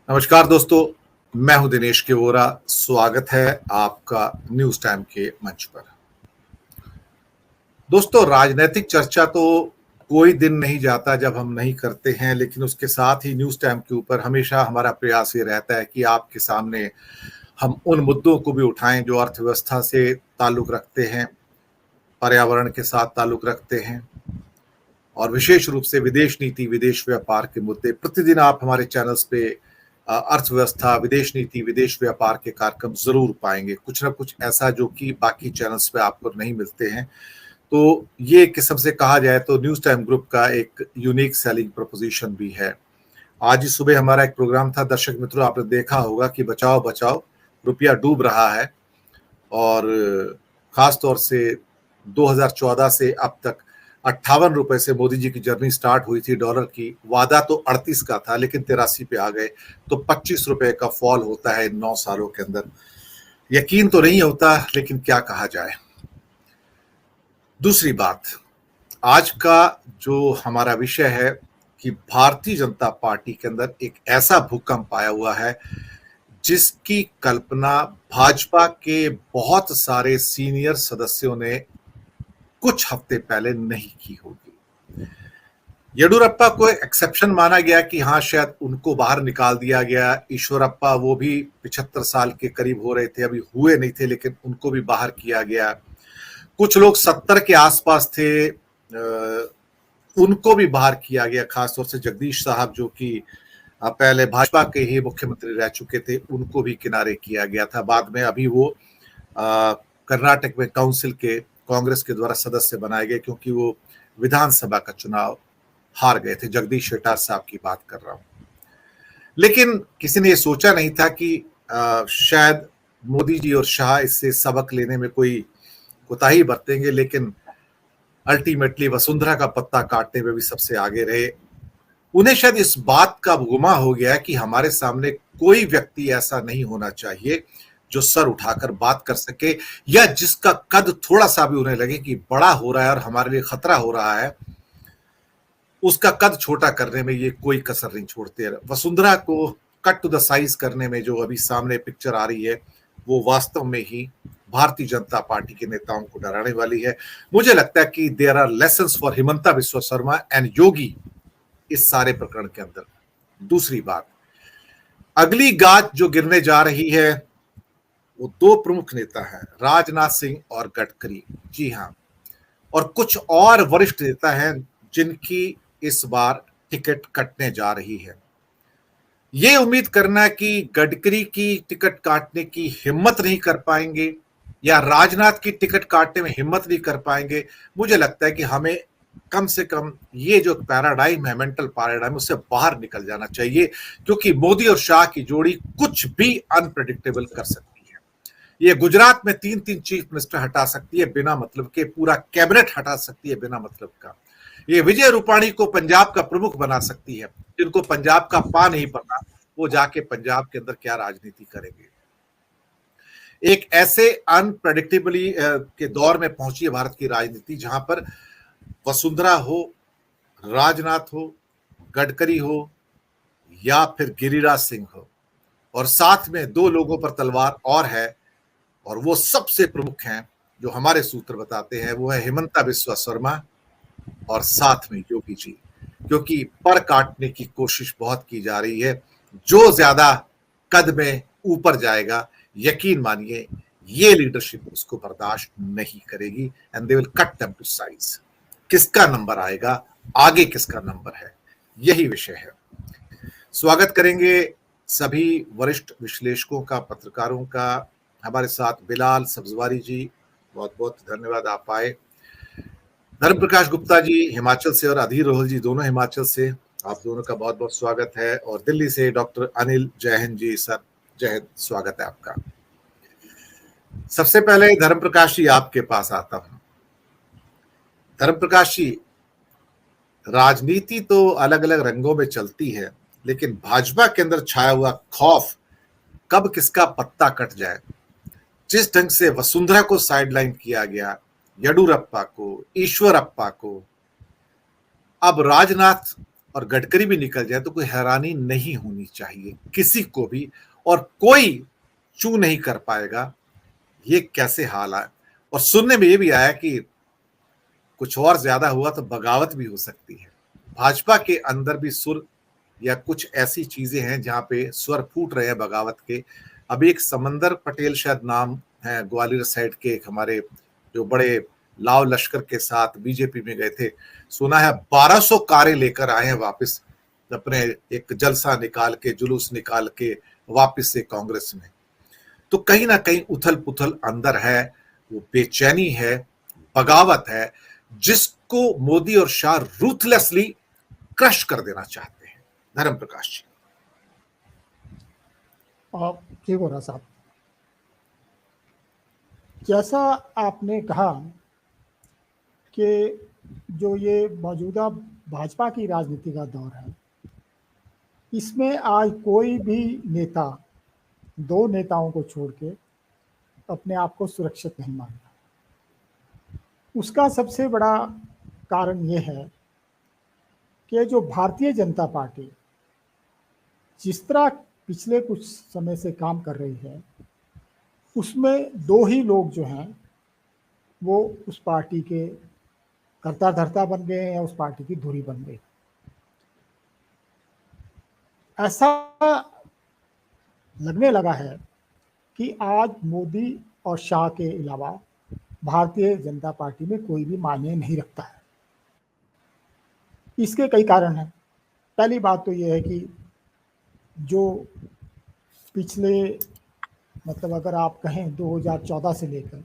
नमस्कार दोस्तों, मैं हूं दिनेश के वोरा। स्वागत है आपका न्यूज टाइम के मंच पर। दोस्तों, राजनीतिक चर्चा तो कोई दिन नहीं जाता जब हम नहीं करते हैं, लेकिन उसके साथ ही न्यूज टाइम के ऊपर हमेशा हमारा प्रयास ये रहता है कि आपके सामने हम उन मुद्दों को भी उठाएं जो अर्थव्यवस्था से ताल्लुक रखते हैं, पर्यावरण के साथ ताल्लुक रखते हैं और विशेष रूप से विदेश नीति, विदेश व्यापार के मुद्दे। प्रतिदिन आप हमारे चैनल्स पे अर्थव्यवस्था, विदेश नीति, विदेश व्यापार के कार्यक्रम जरूर पाएंगे, कुछ ना कुछ ऐसा जो कि बाकी चैनल्स पे आपको नहीं मिलते हैं। तो ये किस्म से कहा जाए तो न्यूज टाइम ग्रुप का एक यूनिक सेलिंग प्रोपोजिशन भी है। आज ही सुबह हमारा एक प्रोग्राम था, दर्शक मित्रों, आपने देखा होगा कि बचाओ बचाओ, रुपया डूब रहा है। और खास तौर से 2014 से अब तक 58 रुपए से मोदी जी की जर्नी स्टार्ट हुई थी डॉलर की। वादा तो 38 का था, लेकिन 83 पे आ गए। तो 25 रुपए का फॉल होता है 9 सालों के अंदर। यकीन तो नहीं होता, लेकिन क्या कहा जाए। दूसरी बात, आज का जो हमारा विषय है कि भारतीय जनता पार्टी के अंदर एक ऐसा भूकंप आया हुआ है जिसकी कल्पना भाजपा के बहुत सारे सीनियर सदस्यों ने कुछ हफ्ते पहले नहीं की होगी। येडुरप्पा को एक्सेप्शन माना गया कि हाँ, शायद उनको बाहर निकाल दिया गया। ईश्वरप्पा, वो भी 75 साल के करीब हो रहे थे, अभी हुए नहीं थे, लेकिन उनको भी बाहर किया गया। कुछ लोग 70 के आसपास थे, उनको भी बाहर किया गया। खासतौर से जगदीश साहब, जो कि पहले भाजपा के ही मुख्यमंत्री रह चुके थे, उनको भी किनारे किया गया था। बाद में अभी वो कर्नाटक में काउंसिल के कांग्रेस के द्वारा सदस्य बनाए गए, क्योंकि वो विधानसभा का चुनाव हार गए थे। जगदीश शेट्टार साहब की बात कर रहा हूं। लेकिन किसी ने ये सोचा नहीं था कि शायद मोदी जी और शाह इससे सबक लेने में कोई कोताही बरतेंगे, लेकिन अल्टीमेटली वसुंधरा का पत्ता काटने में भी सबसे आगे रहे। उन्हें शायद इस बात का गुमा हो गया कि हमारे सामने कोई व्यक्ति ऐसा नहीं होना चाहिए जो सर उठाकर बात कर सके, या जिसका कद थोड़ा सा भी उन्हें लगे कि बड़ा हो रहा है और हमारे लिए खतरा हो रहा है, उसका कद छोटा करने में ये कोई कसर नहीं छोड़ते। वसुंधरा को कट टू द साइज करने में जो अभी सामने पिक्चर आ रही है, वो वास्तव में ही भारतीय जनता पार्टी के नेताओं को डराने वाली है। मुझे लगता है कि there are lessons for Himanta Biswa Sarma and Yogi इस सारे प्रकरण के अंदर। दूसरी बात, अगली गाज जो गिरने जा रही है वो दो प्रमुख नेता हैं, राजनाथ सिंह और गडकरी। जी हाँ, और कुछ और वरिष्ठ नेता हैं जिनकी इस बार टिकट कटने जा रही है। ये उम्मीद करना कि गडकरी की टिकट काटने की हिम्मत नहीं कर पाएंगे या राजनाथ की टिकट काटने में हिम्मत नहीं कर पाएंगे, मुझे लगता है कि हमें कम से कम ये जो पैराडाइम है, मेंटल पैराडाइम, उससे बाहर निकल जाना चाहिए। क्योंकि मोदी और शाह की जोड़ी कुछ भी अनप्रेडिक्टेबल कर सकती है। ये गुजरात में 3-3 चीफ मिनिस्टर हटा सकती है बिना मतलब के, पूरा कैबिनेट हटा सकती है बिना मतलब का। ये विजय रूपाणी को पंजाब का प्रमुख बना सकती है। जिनको पंजाब का पा नहीं पता, वो जाके पंजाब के अंदर क्या राजनीति करेंगे। एक ऐसे अनप्रेडिक्टेबली के दौर में पहुंची है भारत की राजनीति, जहां पर वसुंधरा हो, राजनाथ हो, गडकरी हो या फिर गिरिराज सिंह हो, और साथ में दो लोगों पर तलवार और है, और वो सबसे प्रमुख हैं जो हमारे सूत्र बताते हैं, वो है हिमंता बिस्वा शर्मा और साथ में योगी जी। क्योंकि पर काटने की कोशिश बहुत की जा रही है। जो ज्यादा कद में ऊपर जाएगा, यकीन मानिए ये लीडरशिप उसको बर्दाश्त नहीं करेगी and they will cut them to size. किसका नंबर आएगा, आगे किसका नंबर है, यही विषय है। स्वागत करेंगे सभी वरिष्ठ विश्लेषकों का, पत्रकारों का। हमारे साथ बिलाल सब्जवारी जी, बहुत बहुत धन्यवाद आप आए। धर्म प्रकाश गुप्ता जी हिमाचल से और अधीर रोहल जी दोनों हिमाचल से, आप दोनों का बहुत बहुत स्वागत है। और दिल्ली से डॉक्टर अनिल जैन जी, सर जय हिंद, स्वागत है आपका। सबसे पहले धर्म प्रकाश जी आपके पास आता हूं। धर्म प्रकाश जी, राजनीति तो अलग अलग रंगों में चलती है, लेकिन भाजपा के अंदर छाया हुआ खौफ कब किसका पत्ता कट जाए। जिस ढंग से वसुंधरा को साइडलाइन किया गया, येडुरप्पा को, ईश्वरप्पा को, अब राजनाथ और गडकरी भी निकल जाए तो कोई हैरानी नहीं होनी चाहिए किसी को भी, और कोई चू नहीं कर पाएगा ये कैसे हाल आए। और सुनने में ये भी आया कि कुछ और ज्यादा हुआ तो बगावत भी हो सकती है। भाजपा के अंदर भी सुर या कुछ ऐसी चीजें हैं जहां पे स्वर फूट रहे हैं बगावत के। अभी एक समंदर पटेल शायद नाम है, ग्वालियर साइड के एक हमारे जो बड़े लाव लश्कर के साथ बीजेपी में गए थे, सुना है 1200 कारें लेकर आए हैं वापस, अपने एक जलसा निकाल के जुलूस निकाल के वापस से कांग्रेस में। तो कहीं ना कहीं उथल पुथल अंदर है, वो बेचैनी है, बगावत है, जिसको मोदी और शाह रूथलेसली क्रश कर देना चाहते हैं। धर्म प्रकाश जी। आप ठीक हो रहा साहब, जैसा आपने कहा कि जो ये मौजूदा भाजपा की राजनीति का दौर है, इसमें आज कोई भी नेता दो नेताओं को छोड़ के अपने आप को सुरक्षित नहीं मानता। उसका सबसे बड़ा कारण ये है कि जो भारतीय जनता पार्टी जिस तरह पिछले कुछ समय से काम कर रही है, उसमें दो ही लोग जो हैं वो उस पार्टी के कर्ता धर्ता बन गए हैं या उस पार्टी की धुरी बन गई। ऐसा लगने लगा है कि आज मोदी और शाह के अलावा भारतीय जनता पार्टी में कोई भी मायने नहीं रखता है। इसके कई कारण हैं। पहली बात तो ये है कि जो पिछले मतलब अगर आप कहें 2014 से लेकर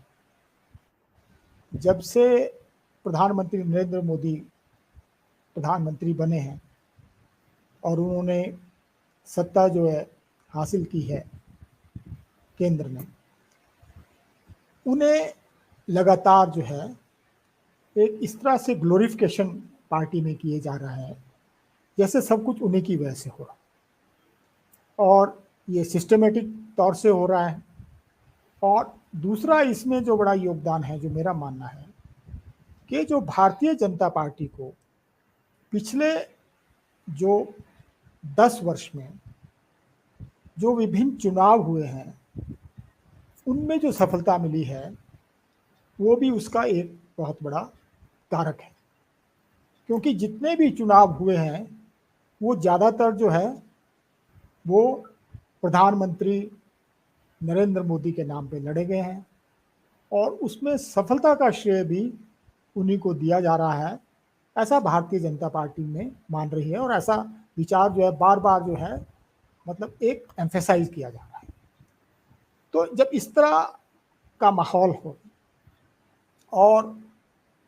जब से प्रधानमंत्री नरेंद्र मोदी प्रधानमंत्री बने हैं और उन्होंने सत्ता जो है हासिल की है केंद्र में, उन्हें लगातार जो है एक इस तरह से ग्लोरिफिकेशन पार्टी में किए जा रहा है जैसे सब कुछ उन्हीं की वजह से हो रहा, और ये सिस्टमेटिक तौर से हो रहा है। और दूसरा इसमें जो बड़ा योगदान है, जो मेरा मानना है कि जो भारतीय जनता पार्टी को पिछले जो 10 वर्ष में जो विभिन्न चुनाव हुए हैं उनमें जो सफलता मिली है वो भी उसका एक बहुत बड़ा कारक है। क्योंकि जितने भी चुनाव हुए हैं वो ज़्यादातर जो है वो प्रधानमंत्री नरेंद्र मोदी के नाम पे लड़े गए हैं और उसमें सफलता का श्रेय भी उन्हीं को दिया जा रहा है, ऐसा भारतीय जनता पार्टी में मान रही है। और ऐसा विचार जो है बार बार जो है मतलब एक एम्फेसाइज किया जा रहा है। तो जब इस तरह का माहौल हो और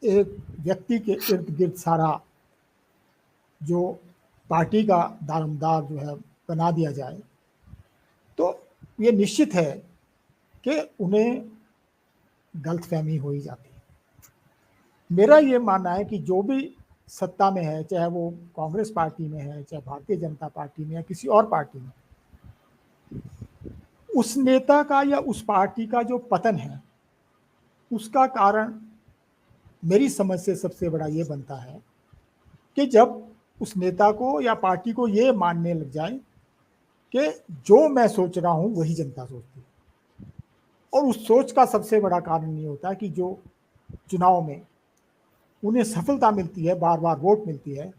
एक व्यक्ति के इर्द गिर्द सारा जो पार्टी का दारोमदार जो है बना दिया जाए, तो ये निश्चित है कि उन्हें गलतफहमी हो ही जाती है। मेरा ये मानना है कि जो भी सत्ता में है, चाहे वो कांग्रेस पार्टी में है, चाहे भारतीय जनता पार्टी में या किसी और पार्टी में, उस नेता का या उस पार्टी का जो पतन है उसका कारण मेरी समझ से सबसे बड़ा ये बनता है कि जब उस नेता को या पार्टी को ये मानने लग जाए कि जो मैं सोच रहा हूँ वही जनता सोचती है। और उस सोच का सबसे बड़ा कारण ये होता है कि जो चुनाव में उन्हें सफलता मिलती है, बार बार वोट मिलती है,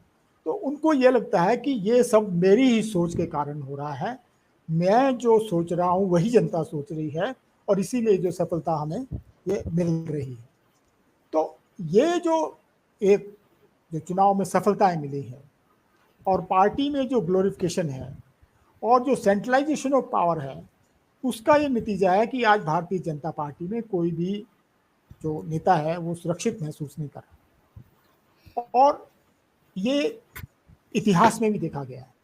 तो उनको ये लगता है कि ये सब मेरी ही सोच के कारण हो रहा है, मैं जो सोच रहा हूँ वही जनता सोच रही है और इसीलिए जो सफलता हमें ये मिल रही है। तो ये जो एक जो चुनाव में सफलताएं मिली है और पार्टी में जो ग्लोरिफिकेशन है और जो सेंट्रलाइजेशन ऑफ पावर है, उसका ये नतीजा है कि आज भारतीय जनता पार्टी में कोई भी जो नेता है वो सुरक्षित महसूस नहीं कर रहा। और ये इतिहास में भी देखा गया है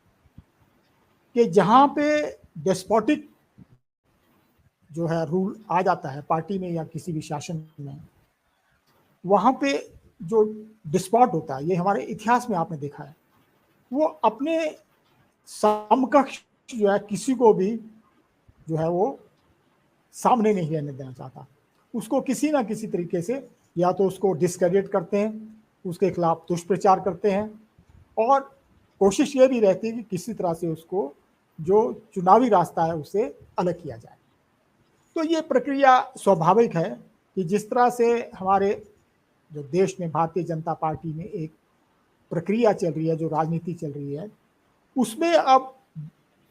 कि जहाँ पे डेस्पोटिक जो है रूल आ जाता है पार्टी में या किसी भी शासन में, वहाँ पे जो डिस्पॉट होता है, ये हमारे इतिहास में आपने देखा है, वो अपने समकक्ष जो है किसी को भी जो है वो सामने नहीं रहने देना चाहता। उसको किसी ना किसी तरीके से या तो उसको डिस्क्रेडिट करते हैं, उसके खिलाफ दुष्प्रचार करते हैं और कोशिश ये भी रहती है कि किसी तरह से उसको जो चुनावी रास्ता है उससे अलग किया जाए। तो ये प्रक्रिया स्वाभाविक है कि जिस तरह से हमारे जो देश में भारतीय जनता पार्टी में एक प्रक्रिया चल रही है, जो राजनीति चल रही है, उसमें अब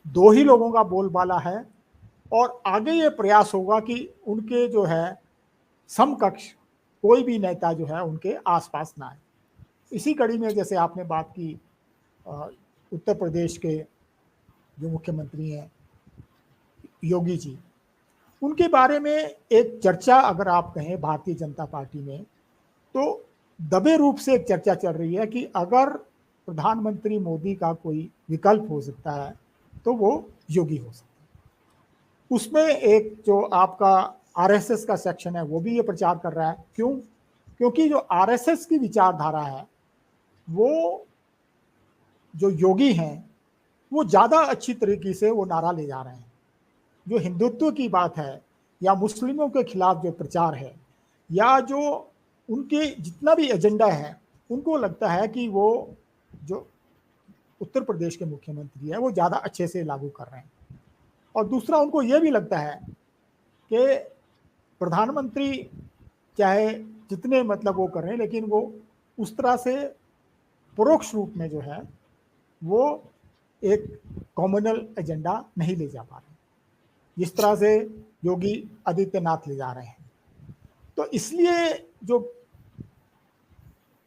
दो ही लोगों का बोलबाला है और आगे ये प्रयास होगा कि उनके जो है समकक्ष कोई भी नेता जो है उनके आसपास ना आए। इसी कड़ी में जैसे आपने बात की उत्तर प्रदेश के जो मुख्यमंत्री हैं योगी जी, उनके बारे में एक चर्चा अगर आप कहें भारतीय जनता पार्टी में, तो दबे रूप से एक चर्चा चल रही है कि अगर प्रधानमंत्री मोदी का कोई विकल्प हो सकता है तो वो योगी हो सकता है। उसमें एक जो आपका आरएसएस का सेक्शन है वो भी ये प्रचार कर रहा है। क्यों? क्योंकि जो आरएसएस की विचारधारा है वो जो योगी हैं वो ज़्यादा अच्छी तरीके से वो नारा ले जा रहे हैं। जो हिंदुत्व की बात है या मुस्लिमों के खिलाफ जो प्रचार है या जो उनके जितना भी एजेंडा है, उनको लगता है कि वो जो उत्तर प्रदेश के मुख्यमंत्री है वो ज़्यादा अच्छे से लागू कर रहे हैं। और दूसरा उनको ये भी लगता है कि प्रधानमंत्री चाहे जितने मतलब वो कर रहे हैं, लेकिन वो उस तरह से परोक्ष रूप में जो है वो एक कॉमनल एजेंडा नहीं ले जा पा रहे जिस तरह से योगी आदित्यनाथ ले जा रहे हैं। तो इसलिए जो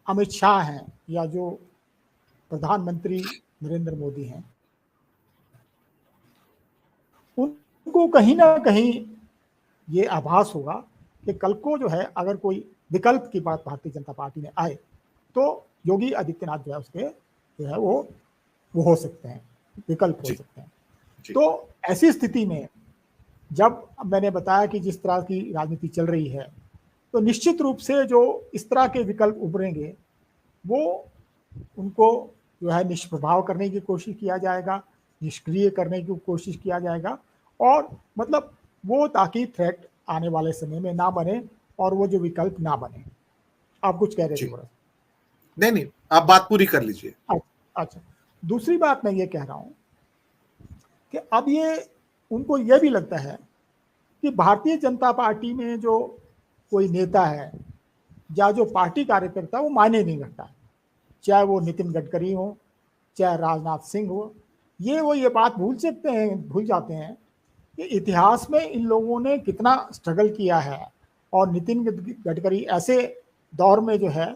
अमित शाह हैं या जो प्रधानमंत्री नरेंद्र मोदी हैं, उनको कहीं ना कहीं ये आभास होगा कि कल को जो है अगर कोई विकल्प की बात भारतीय जनता पार्टी में आए तो योगी आदित्यनाथ जो है उसके जो है वो हो सकते हैं, विकल्प हो सकते हैं। तो ऐसी स्थिति में जब मैंने बताया कि जिस तरह की राजनीति चल रही है, तो निश्चित रूप से जो इस तरह के विकल्प उभरेंगे वो उनको जो है निष्प्रभाव करने की कोशिश किया जाएगा, निष्क्रिय करने की कोशिश किया जाएगा, और मतलब वो ताकि थ्रेट आने वाले समय में ना बने और वो जो विकल्प ना बने। आप कुछ कह रहे थे? नहीं, आप बात पूरी कर लीजिए। अच्छा, दूसरी बात मैं ये कह रहा हूं कि अब ये उनको ये भी लगता है कि भारतीय जनता पार्टी में जो कोई नेता है या जो पार्टी कार्यकर्ता वो मायने नहीं रखता, चाहे वो नितिन गडकरी हो, चाहे राजनाथ सिंह हो। ये बात भूल जाते हैं कि इतिहास में इन लोगों ने कितना स्ट्रगल किया है। और नितिन गडकरी ऐसे दौर में जो है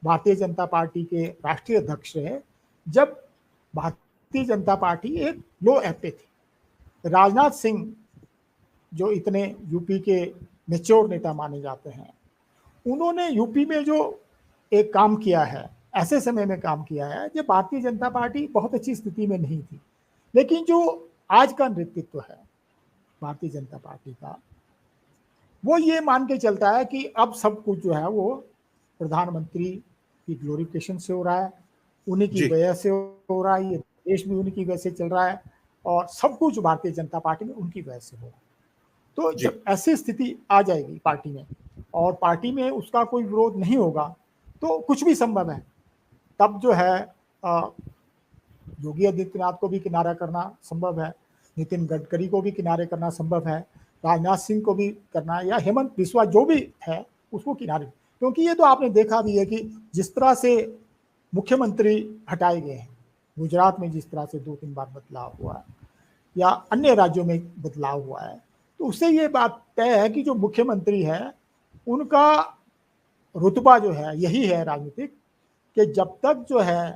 भारतीय जनता पार्टी के राष्ट्रीय अध्यक्ष रहे जब भारतीय जनता पार्टी एक लो एप पे थी। राजनाथ सिंह जो इतने यूपी के मेच्योर नेता माने जाते हैं, उन्होंने यूपी में जो एक काम किया है, ऐसे समय में काम किया है जब भारतीय जनता पार्टी बहुत अच्छी स्थिति में नहीं थी। लेकिन जो आज का नेतृत्व है भारतीय जनता पार्टी का, वो ये मान के चलता है कि अब सब कुछ जो है वो प्रधानमंत्री की ग्लोरिफिकेशन से हो रहा है, उन्हीं की वजह से हो रहा है, ये देश भी उन्हीं की वजह से चल रहा है और सब कुछ भारतीय जनता पार्टी में उनकी वजह से हो रहा है। तो जब ऐसी स्थिति आ जाएगी पार्टी में और पार्टी में उसका कोई विरोध नहीं होगा तो कुछ भी संभव है। तब जो है योगी आदित्यनाथ को भी किनारा करना संभव है, नितिन गडकरी को भी किनारे करना संभव है, राजनाथ सिंह को भी करना, या हेमंत बिस्वा जो भी है उसको किनारे। क्योंकि ये तो आपने देखा भी है कि जिस तरह से मुख्यमंत्री हटाए गए हैं, गुजरात में जिस तरह से 2-3 बार बदलाव हुआ है या अन्य राज्यों में बदलाव हुआ है, तो उससे ये बात तय है कि जो मुख्यमंत्री है उनका रुतबा जो है यही है राजनीतिक, कि जब तक जो है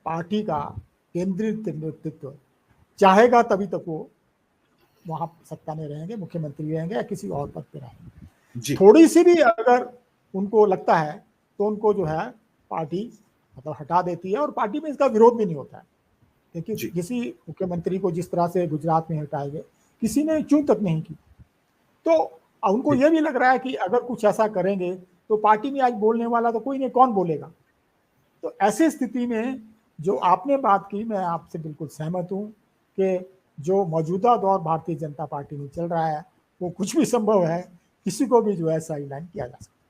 पार्टी का केंद्रीय नेतृत्व चाहेगा तभी तक वो वहां सत्ता में रहेंगे, मुख्यमंत्री रहेंगे या किसी और पद पे रहेंगे। थोड़ी सी भी अगर उनको लगता है तो उनको जो है पार्टी मतलब हटा देती है और पार्टी में इसका विरोध भी नहीं होता है। क्योंकि किसी मुख्यमंत्री को जिस तरह से गुजरात में हटाए गए किसी ने चूं तक नहीं की, तो उनको यह भी लग रहा है कि अगर कुछ ऐसा करेंगे तो पार्टी में आज बोलने वाला तो कोई नहीं, कौन बोलेगा। तो ऐसी स्थिति में जो आपने बात की, मैं आपसे बिल्कुल सहमत हूं कि जो मौजूदा दौर भारतीय जनता पार्टी में चल रहा है वो कुछ भी संभव है, किसी को भी जो है साइडलाइन किया जा सकता है।